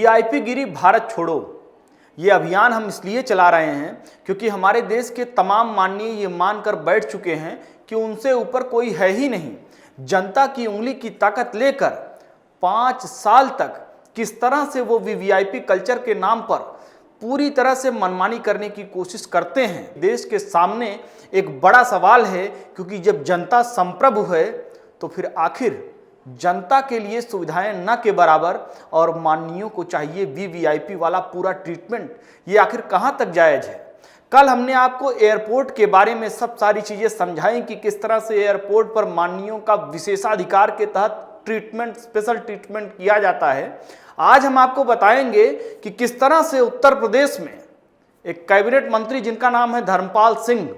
VIP गिरी भारत छोड़ो ये अभियान हम इसलिए चला रहे हैं क्योंकि हमारे देश के तमाम माननीय ये मानकर बैठ चुके हैं कि उनसे ऊपर कोई है ही नहीं। जनता की उंगली की ताकत लेकर 5 साल तक किस तरह से वो वीवीआईपी कल्चर के नाम पर पूरी तरह से मनमानी करने की कोशिश करते हैं। देश के सामने एक बड़ा सवाल है, क्योंकि जब जनता संप्रभु है तो फिर आखिर जनता के लिए सुविधाएं न के बराबर और माननीयों को चाहिए वीवीआईपी वाला पूरा ट्रीटमेंट, ये आखिर कहां तक जायज है। कल हमने आपको एयरपोर्ट के बारे में सब सारी चीजें समझाई कि किस तरह से एयरपोर्ट पर माननीयों का विशेषाधिकार के तहत ट्रीटमेंट, स्पेशल ट्रीटमेंट किया जाता है। आज हम आपको बताएंगे कि किस तरह से उत्तर प्रदेश में एक कैबिनेट मंत्री जिनका नाम है धर्मपाल सिंह,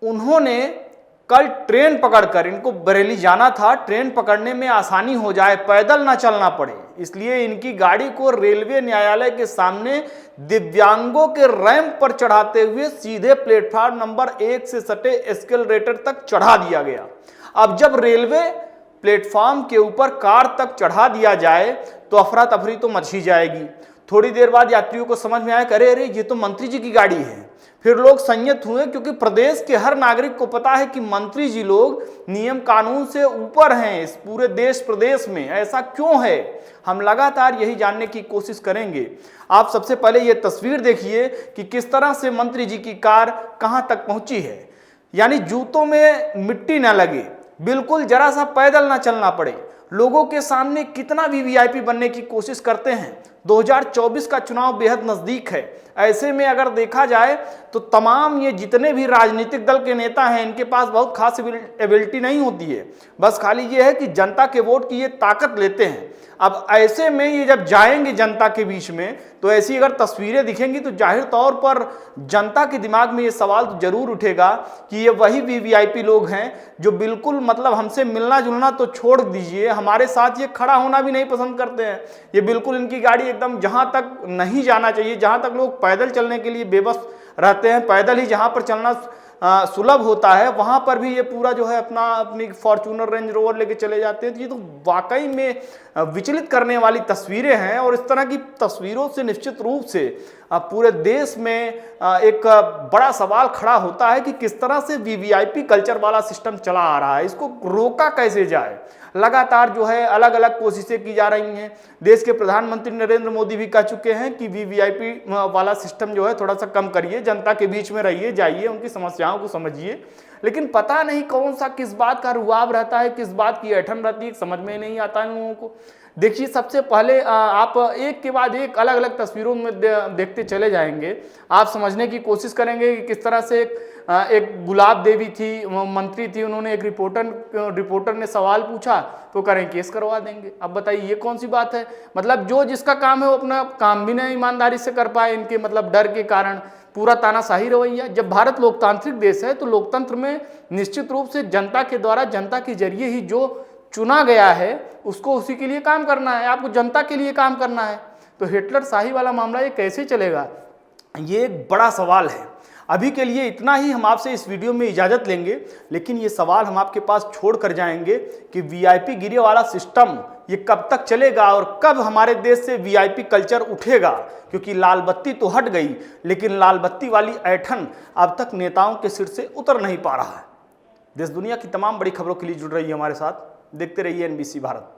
उन्होंने कल ट्रेन पकड़कर, इनको बरेली जाना था, ट्रेन पकड़ने में आसानी हो जाए, पैदल ना चलना पड़े, इसलिए इनकी गाड़ी को रेलवे न्यायालय के सामने दिव्यांगों के रैंप पर चढ़ाते हुए सीधे प्लेटफार्म नंबर 1 से सटे एस्केलेटर तक चढ़ा दिया गया। अब जब रेलवे प्लेटफॉर्म के ऊपर कार तक चढ़ा दिया जाए तो अफरा तफरी तो मच ही जाएगी। थोड़ी देर बाद यात्रियों को समझ में आया कि अरे ये तो मंत्री जी की गाड़ी है। फिर लोग संयत हुए, क्योंकि प्रदेश के हर नागरिक को पता है कि मंत्री जी लोग नियम कानून से ऊपर हैं इस पूरे देश प्रदेश में। ऐसा क्यों है, हम लगातार यही जानने की कोशिश करेंगे। आप सबसे पहले ये तस्वीर देखिए कि किस तरह से मंत्री जी की कार कहां तक पहुंची है, यानी जूतों में मिट्टी न लगे, बिल्कुल जरा सा पैदल ना चलना पड़े। लोगों के सामने कितना वीवीआईपी बनने की कोशिश करते हैं। 2024 का चुनाव बेहद नजदीक है। ऐसे में अगर देखा जाए तो तमाम ये जितने भी राजनीतिक दल के नेता हैं, इनके पास बहुत खास एबिलिटी नहीं होती है, बस खाली ये है कि जनता के वोट की ये ताकत लेते हैं। अब ऐसे में ये जब जाएंगे जनता के बीच में तो ऐसी अगर तस्वीरें दिखेंगी तो जाहिर तौर पर जनता के दिमाग में ये सवाल तो जरूर उठेगा कि ये वही वीवीआईपी लोग हैं जो बिल्कुल मतलब हमसे मिलना जुलना तो छोड़ दीजिए, हमारे साथ ये खड़ा होना भी नहीं पसंद करते हैं। ये बिल्कुल इनकी गाड़ी एकदम जहां तक नहीं जाना चाहिए, जहां तक लोग पैदल चलने के लिए बेबस रहते हैं, पैदल ही जहां पर चलना सुलभ होता है वहां पर भी ये पूरा जो है अपनी फॉर्च्यूनर रेंज रोवर लेके चले जाते हैं। तो ये तो वाकई में विचलित करने वाली तस्वीरें हैं, और इस तरह की तस्वीरों से निश्चित रूप से पूरे देश में एक बड़ा सवाल खड़ा होता है कि किस तरह से वीवीआईपी कल्चर वाला सिस्टम चला आ रहा है, इसको रोका कैसे जाए। लगातार जो है अलग अलग कोशिशें की जा रही हैं। देश के प्रधानमंत्री नरेंद्र मोदी भी कह चुके हैं कि वीवीआईपी वाला सिस्टम जो है थोड़ा सा कम करिए, जनता के बीच में रहिए, जाइए, उनकी समस्याओं को समझिए। लेकिन पता नहीं कौन सा किस बात का रुआब रहता है, किस बात की ऐठन रहती है, समझ में नहीं आता इन लोगों को। देखिए, सबसे पहले आप एक के बाद एक अलग अलग तस्वीरों में देखते चले जाएंगे। आप समझने की कोशिश करेंगे कि किस तरह से एक गुलाब देवी थी, मंत्री थी, उन्होंने एक रिपोर्टर ने सवाल पूछा तो करें केस करवा देंगे। अब बताइए ये कौन सी बात है। मतलब जो जिसका काम है वो अपना काम भी नहीं ईमानदारी से कर पाए, इनके मतलब डर के कारण पूरा तानाशाही रवैया। जब भारत लोकतांत्रिक देश है तो लोकतंत्र में निश्चित रूप से जनता के द्वारा, जनता के जरिए ही जो चुना गया है उसको उसी के लिए काम करना है, आपको जनता के लिए काम करना है। तो हिटलर शाही वाला मामला ये कैसे चलेगा, ये एक बड़ा सवाल है। अभी के लिए इतना ही, हम आपसे इस वीडियो में इजाज़त लेंगे, लेकिन ये सवाल हम आपके पास छोड़ कर जाएंगे कि वीआईपी गिरी वाला सिस्टम ये कब तक चलेगा और कब हमारे देश से वीआईपी कल्चर उठेगा। क्योंकि लाल बत्ती तो हट गई, लेकिन लाल बत्ती वाली ऐठन अब तक नेताओं के सिर से उतर नहीं पा रहा है। देश दुनिया की तमाम बड़ी खबरों के लिए जुड़ रही है हमारे साथ, देखते रहिए NBC भारत।